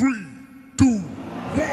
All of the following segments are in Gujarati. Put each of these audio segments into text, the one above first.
3, 2, 1.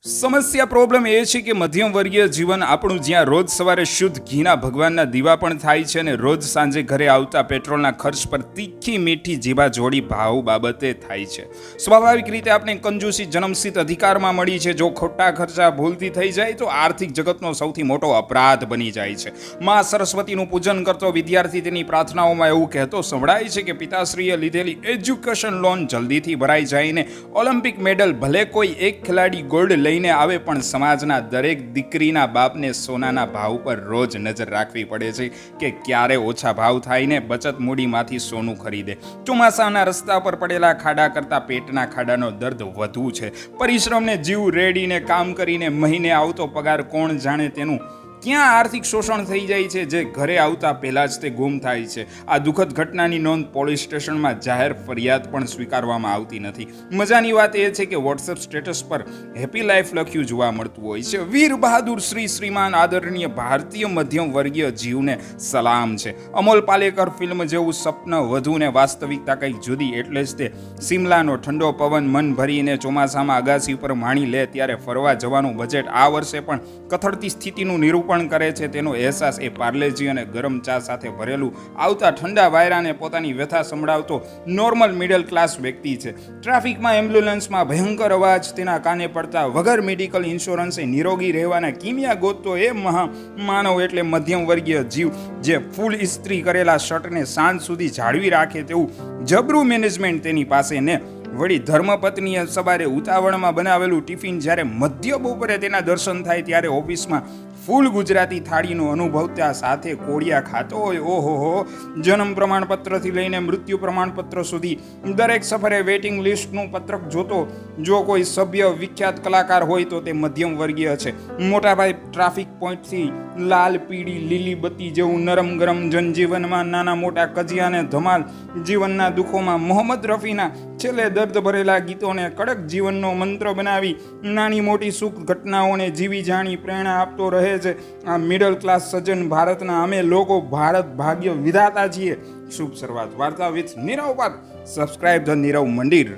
સમસ્યા પ્રોબ્લેમ એ છે કે મધ્યમ વર્ગીય જીવન આપણું જ્યાં રોજ સવારે શુદ્ધ ઘીના ભગવાનના દીવા પણ થાય છે અને રોજ સાંજે ઘરે આવતા પેટ્રોલના ખર્ચ પર તીખી મીઠી જીભા જોડી ભાવ બાબતે થાય છે. સ્વાભાવિક રીતે આપણે કંજૂસી જન્મસિદ્ધ અધિકારમાં મળી છે. જો ખોટા ખર્ચા ભૂલથી થઈ જાય તો આર્થિક જગતનો સૌથી મોટો અપરાધ બની જાય છે. માં સરસ્વતીનું પૂજન કરતો વિદ્યાર્થી તેની પ્રાર્થનાઓમાં એવું કહેતો સંભળાય છે કે પિતાશ્રીએ લીધેલી એજ્યુકેશન લોન જલ્દીથી ભરાઈ જાયને ઓલિમ્પિક મેડલ ભલે કોઈ એક ખેલાડી ગોલ્ડ લઈને આવે પણ સમાજના દરેક દીકરીના બાપને સોનાના ભાવ પર રોજ નજર રાખવી પડે છે કે ક્યારે ઓછા ભાવ થાય ને બચત મૂડીમાંથી સોનું ખરીદે. ચોમાસાના રસ્તા પર પડેલા ખાડા કરતા પેટના ખાડાનો દર્દ વધુ છે. પરિશ્રમને જીવ રેડીને કામ કરીને મહિને આવતો પગાર કોણ જાણે તેનું ક્યાં આર્થિક શોષણ થઈ જાય છે જે ઘરે આવતા પહેલા જ તે ગુમ થાય છે. આ દુઃખદ ઘટનાની નોંધ પોલીસ સ્ટેશનમાં જાહેર ફરિયાદ પણ સ્વીકારવામાં આવતી નથી. મજાની વાત એ છે કે વોટ્સએપ સ્ટેટસ પર હેપી લાઈફ લખ્યું જોવા મળતું હોય છે. વીર બહાદુર શ્રીમાન આદરણીય ભારતીય મધ્યમ વર્ગીય જીવને સલામ છે. અમોલ પાલેકર ફિલ્મ જેવું સપન વધુ ને વાસ્તવિકતા કંઈક જુદી. એટલે જ તે સિમલાનો ઠંડો પવન મન ભરીને ચોમાસામાં અગાસી ઉપર માણી લે ત્યારે ફરવા જવાનું બજેટ આ વર્ષે પણ કથળતી સ્થિતિનું નિરૂપણ કરે છે. તેનો અહેસાસ એ પાર્લેજી અને ગરમ ચા સાથે ભરેલું આવતા ઠંડા વાયરાને પોતાની વ્યથા સંભળાવતો નોર્મલ મિડલ ક્લાસ વ્યક્તિ છે. ટ્રાફિકમાં એમ્બ્યુલન્સમાં ભયંકર અવાજ તેના કાને પડતા વગર મેડિકલ ઇન્સ્યોરન્સે નિરોગી રહેવાના કિમિયા ગોતતો એ માનવ એટલે મધ્યમ વર્ગીય જીવ જે ફૂલ ઇસ્ત્રી કરેલા શર્ટને સાંજ સુધી જાળવી રાખે તેવું જબરું મેનેજમેન્ટ તેની પાસે ને વળી ધર્મપત્નીએ સવારે ઉતાવળમાં બનાવેલું ટિફિન જ્યારે મધ્ય બપોરે તેના દર્શન થાય ત્યારે ઓફિસમાં ફૂલ ગુજરાતી થાળીનો અનુભવતા સાથે કોળિયા ખાતો હોય. ઓહો, જન્મ પ્રમાણપત્રથી લઈને મૃત્યુ પ્રમાણપત્ર સુધી દરેક સફરે વેઇટિંગ લિસ્ટનું પત્રક જોતો જો કોઈ સભ્ય વિખ્યાત કલાકાર હોય તો તે મધ્યમ વર્ગીય છે. મોટાભાઈ ટ્રાફિક પોઈન્ટથી લાલ પીળી લીલી બત્તી જેવું નરમ ગરમ જનજીવનમાં નાના મોટા કજિયાને ધમાલ જીવનના દુઃખોમાં મોહમ્મદ રફીના છેલ્લે દર્દ ભરેલા ગીતોને કડક જીવનનો મંત્ર બનાવી નાની મોટી સુખ ઘટનાઓને જીવી જાણી પ્રેરણા આપતો રહે છે. આ મિડલ ક્લાસ સજ્જન ભારતના અમે લોકો ભારત ભાગ્ય વિધાતા છીએ. શુભ શરૂઆત. વાર્તા વિથ નીરવ પર સબસ્ક્રાઇબ ધ નીરવ મંદિર.